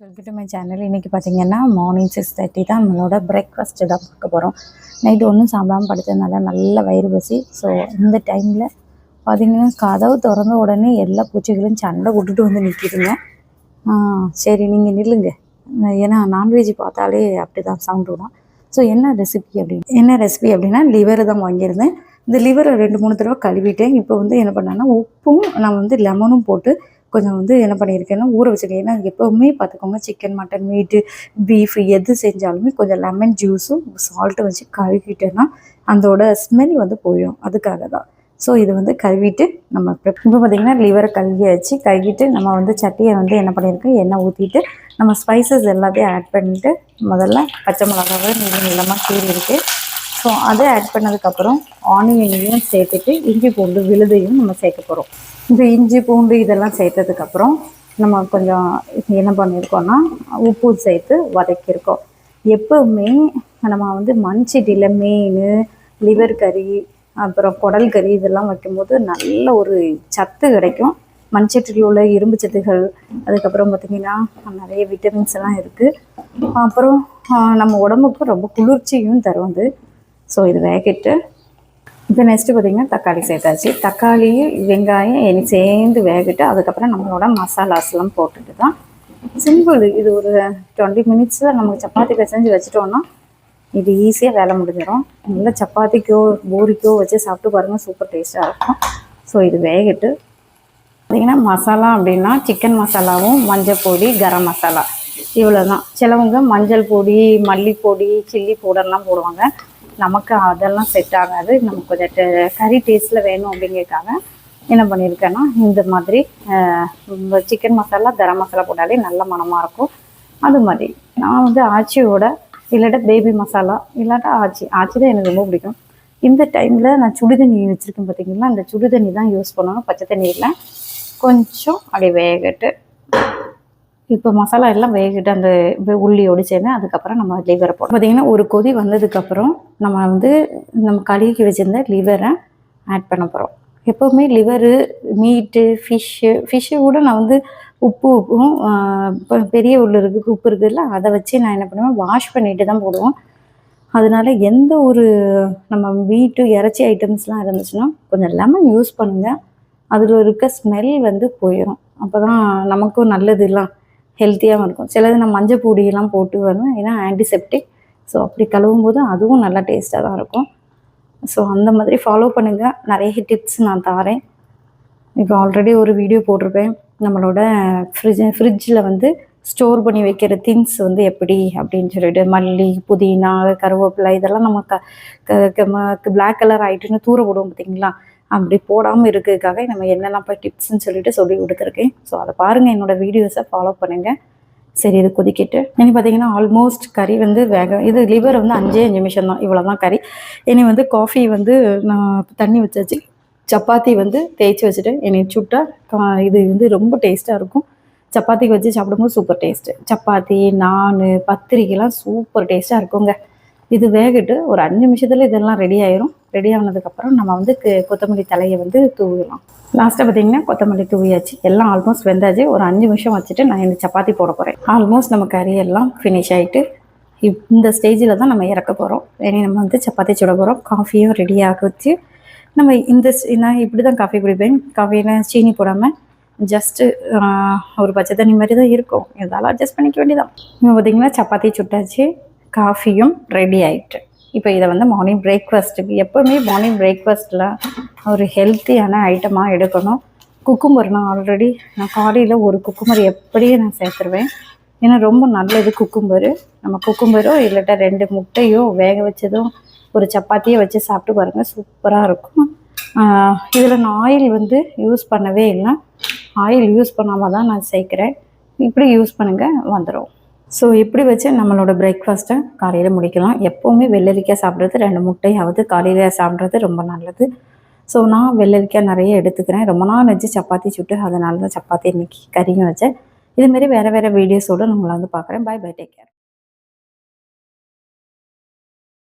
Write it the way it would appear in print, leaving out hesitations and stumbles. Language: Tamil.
Welcome to my channel. இன்றைக்கி பார்த்தீங்கன்னா மார்னிங் 6:30 தான் நம்மளோட பிரேக்ஃபாஸ்ட்டு தான் பார்க்க போகிறோம். நைட்டு ஒன்றும் சாப்பிடாமல் படுத்ததுனால நல்ல வயிறு பசி. ஸோ இந்த டைமில் பார்த்திங்கன்னா கதவு திறந்த உடனே எல்லா பூச்சிகளும் சண்டை விட்டுட்டு வந்து நிற்கிதுங்க. சரி நீங்கள் நில்லுங்க, ஏன்னா நான்வெஜ் பார்த்தாலே அப்படி தான் சவுண்ட் விடும். ஸோ என்ன ரெசிபி அப்படின்னா லிவர் தான் வாங்கியிருந்தேன். இந்த லிவரை 2-3 தடவை கழுவிட்டேன். இப்போ வந்து என்ன பண்ணேன்னா உப்பும் நான் வந்து லெமனும் போட்டு கொஞ்சம் வந்து என்ன பண்ணியிருக்கேன்னா ஊற வச்சுருக்கேன். ஏன்னா எப்போவுமே பார்த்துக்கோங்க, சிக்கன், மட்டன், மீட்டு, பீஃப் எது செஞ்சாலுமே கொஞ்சம் லெமன் ஜூஸும் சால்ட்டும் வச்சு கழுவிட்டேன்னா அதோட ஸ்மெல் வந்து போயிடும். அதுக்காக தான். ஸோ இது வந்து கழுவிட்டு நம்ம இப்போ பார்த்திங்கன்னா லிவரை கழுவிட்டு நம்ம வந்து சட்டியை வந்து என்ன பண்ணியிருக்கோம், எண்ணெய் ஊற்றிட்டு நம்ம ஸ்பைசஸ் எல்லாத்தையும் ஆட் பண்ணிவிட்டு முதல்ல பச்சை மிளகாவை நீளமாக கீறிருக்கு. ஸோ அதை ஆட் பண்ணதுக்கப்புறம் ஆனியனையும் சேர்த்துட்டு இஞ்சி பூண்டு விழுதையும் நம்ம சேர்க்க போகிறோம். இந்த இஞ்சி பூண்டு இதெல்லாம் சேர்த்ததுக்கப்புறம் நம்ம கொஞ்சம் என்ன பண்ணியிருக்கோன்னா உப்பு சேர்த்து வதக்கியிருக்கோம். எப்போவுமே நம்ம வந்து மண்சட்டியில் மீன், லிவர் கறி, அப்புறம் குடல் கறி இதெல்லாம் வைக்கும்போது நல்ல ஒரு சத்து கிடைக்கும். மண்சட்டியில் உள்ள இரும்பு சத்துகள், அதுக்கப்புறம் பார்த்திங்கன்னா நிறைய விட்டமின்ஸ் எல்லாம் இருக்குது. அப்புறம் நம்ம உடம்புக்கு ரொம்ப குளிர்ச்சியும் தரும் அது. ஸோ இது வேகிட்டு இப்போ நெக்ஸ்ட்டு பார்த்திங்கன்னா தக்காளி சேர்த்தாச்சு. தக்காளி, வெங்காயம் சேர்ந்து வேகிட்டு அதுக்கப்புறம் நம்மளோட மசாலாஸ்லாம் போட்டுட்டு தான் சிம்பிள். இது ஒரு 20 மினிட்ஸில் நமக்கு சப்பாத்தி பிசைஞ்சு வச்சுட்டோன்னா இது ஈஸியாக வேலை முடிஞ்சிடும். நல்லா சப்பாத்திக்கோ பூரிக்கோ வச்சு சாப்பிட்டு பாருங்கள், சூப்பர் டேஸ்ட்டாக இருக்கும். ஸோ இது வேகிட்டு பார்த்திங்கன்னா மசாலா அப்படின்னா சிக்கன் மசாலாவும் மஞ்சள் பொடி, கரம் மசாலா இவ்வளோ தான். சிலவங்க மஞ்சள் பொடி, மல்லிப்பொடி, சில்லி பவுடர்லாம் போடுவாங்க. நமக்கு அதெல்லாம் செட் ஆகாது. நமக்கு கொஞ்சம் கறி டேஸ்ட்டில் வேணும் அப்படிங்கிறதுக்காக என்ன பண்ணியிருக்கேன்னா இந்த மாதிரி சிக்கன் மசாலா, கரம் மசாலா போட்டாலே நல்ல மணமாக இருக்கும். அது மாதிரி நான் வந்து ஆச்சியோட இல்லாட்டா பேபி மசாலா இல்லாட்டா ஆச்சி தான் எனக்கு ரொம்ப பிடிக்கும். இந்த டைமில் நான் சுடு தண்ணி வச்சுருக்கேன் பார்த்திங்கன்னா, அந்த சுடு தண்ணி தான் யூஸ் பண்ணணும். பச்சை தண்ணியில் கொஞ்சம் அப்படியே வேகட்டு இப்போ மசாலா எல்லாம் வேகிட்டு அந்த உள்ளியோடு சேர்ந்து அதுக்கப்புறம் நம்ம லிவரை போடுறோம். பார்த்திங்கன்னா ஒரு கொதி வந்ததுக்கப்புறம் நம்ம வந்து நம்ம கழுகி வச்சுருந்த லிவரை ஆட் பண்ண போகிறோம். எப்போவுமே லிவரு, மீட்டு, ஃபிஷ்ஷு கூட நான் வந்து உப்பும் இப்போ பெரிய உப்பு இருக்குதுல்ல, அதை வச்சு நான் என்ன பண்ணுவேன், வாஷ் பண்ணிட்டு தான் போடுவோம். அதனால எந்த ஒரு நம்ம மீட்டு இறைச்சி ஐட்டம்ஸ்லாம் இருந்துச்சுன்னா கொஞ்சம் லெமன் யூஸ் பண்ணுங்கள். அதில் இருக்க ஸ்மெல் வந்து போயிடும். அப்போ தான் நமக்கும் நல்லது இல்லை, ஹெல்த்தியாகவும் இருக்கும். சிலது நான் மஞ்சள் பொடியெல்லாம் போட்டு வருவேன், ஏன்னா ஆன்டிசெப்டிக். ஸோ அப்படி கழுவும் போது அதுவும் நல்லா டேஸ்ட்டாக தான் இருக்கும். ஸோ அந்த மாதிரி ஃபாலோ பண்ணுங்கள். நிறைய டிப்ஸ் நான் தரேன். இப்போ ஆல்ரெடி ஒரு வீடியோ போட்டிருப்பேன், நம்மளோட ஃப்ரிட்ஜில் வந்து ஸ்டோர் பண்ணி வைக்கிற திங்ஸ் வந்து எப்படி அப்படின்னு சொல்லிட்டு மல்லி, புதினா, கருவேப்பிலை இதெல்லாம் நம்ம பிளாக் கலர் ஆகிட்டுன்னு தூர போடுவோம் பார்த்திங்களா, அப்படி போடாமல் இருக்கிறதுக்காக நம்ம என்னெல்லாம் போய் டிப்ஸ்ன்னு சொல்லிட்டு சொல்லி கொடுத்துருக்கேன். ஸோ அதை பாருங்கள், என்னோடய வீடியோஸை ஃபாலோ பண்ணுங்கள். சரி, இது கொதிக்கிட்டு இனி பார்த்திங்கன்னா ஆல்மோஸ்ட் கறி வந்து இது லிவர் வந்து 5 நிமிஷம் தான், இவ்வளோ தான் கறி. இனி வந்து காஃபி வந்து நான் தண்ணி வச்சாச்சு. சப்பாத்தி வந்து தேய்ச்சி வச்சுட்டு இனி சுட்டா இது வந்து ரொம்ப டேஸ்ட்டாக இருக்கும். சப்பாத்திக்கு வச்சு சாப்பிடும்போது சூப்பர் டேஸ்ட்டு. சப்பாத்தி, நான், பத்திரிக்கைலாம் சூப்பர் டேஸ்ட்டாக இருக்குங்க. இது வேகிட்டு ஒரு 5 நிமிஷத்தில் இதெல்லாம் ரெடி ஆயிரும். ரெடி ஆனதுக்கப்புறம் நம்ம வந்து கொத்தமல்லி தலையை வந்து தூவிடலாம். லாஸ்ட்டாக பார்த்திங்கன்னா கொத்தமல்லி தூவியாச்சு. எல்லாம் ஆல்மோஸ்ட் வெந்தாச்சு. ஒரு 5 நிமிஷம் வச்சுட்டு நான் இந்த சப்பாத்தி போட போகிறேன். ஆல்மோஸ்ட் நம்ம கறி எல்லாம் ஃபினிஷ் ஆகிட்டு இந்த ஸ்டேஜில் தான் நம்ம இறக்க போகிறோம். இனி நம்ம வந்து சப்பாத்தி சுட போகிறோம். காஃபியும் ரெடி ஆகிச்சு. நம்ம நான் இப்படி தான் காஃபி குடிப்பேன். காஃபியில் சீனி போடாமல் ஜஸ்ட்டு ஒரு பச்சை தண்ணி மாதிரி தான் இருக்கும். இதெல்லாம் அட்ஜஸ்ட் பண்ணிக்க வேண்டியதான். இப்போ பார்த்திங்கன்னா சப்பாத்தி சுட்டாச்சு, காஃபியும் ரெடி ஆகிட்டு. இப்போ இதை வந்து மார்னிங் பிரேக்ஃபாஸ்ட்டுக்கு, எப்போவுமே மார்னிங் பிரேக்ஃபாஸ்ட்டில் ஒரு ஹெல்த்தியான ஐட்டமாக எடுக்கணும். குக்கும்பர் நான் ஆல்ரெடி காலையில் ஒரு குக்கும்பர் எப்படியே நான் சேர்த்துருவேன். ஏன்னா ரொம்ப நல்லது குக்கும்பரு. நம்ம குக்கும்பரோ இல்லாட்டா 2 முட்டையோ வேக வச்சதும் ஒரு சப்பாத்தியை வச்சு சாப்பிட்டு பாருங்கள், சூப்பராக இருக்கும். இதில் நான் ஆயில் வந்து யூஸ் பண்ணவே இல்லை. ஆயில் யூஸ் பண்ணாமல் தான் நான் சேர்க்குறேன். இப்படி யூஸ் பண்ணுங்கள், வந்துடும். ஸோ இப்படி வச்சு நம்மளோட பிரேக்ஃபாஸ்ட்டை காலையில் முடிக்கலாம். எப்போவுமே வெள்ளரிக்காய் சாப்பிட்றது, 2 முட்டையாவது காலையில் சாப்பிட்றது ரொம்ப நல்லது. ஸோ நான் வெள்ளரிக்காய் நிறைய எடுத்துக்கிறேன். ரொம்ப நாள் வச்சு சப்பாத்தி சுட்டு, அதனால தான் சப்பாத்தி இன்றைக்கி கறியும் வச்சேன். இதுமாரி வேறு வீடியோஸோடு நான் உங்களை வந்து பார்க்குறேன். Bye bye, take care.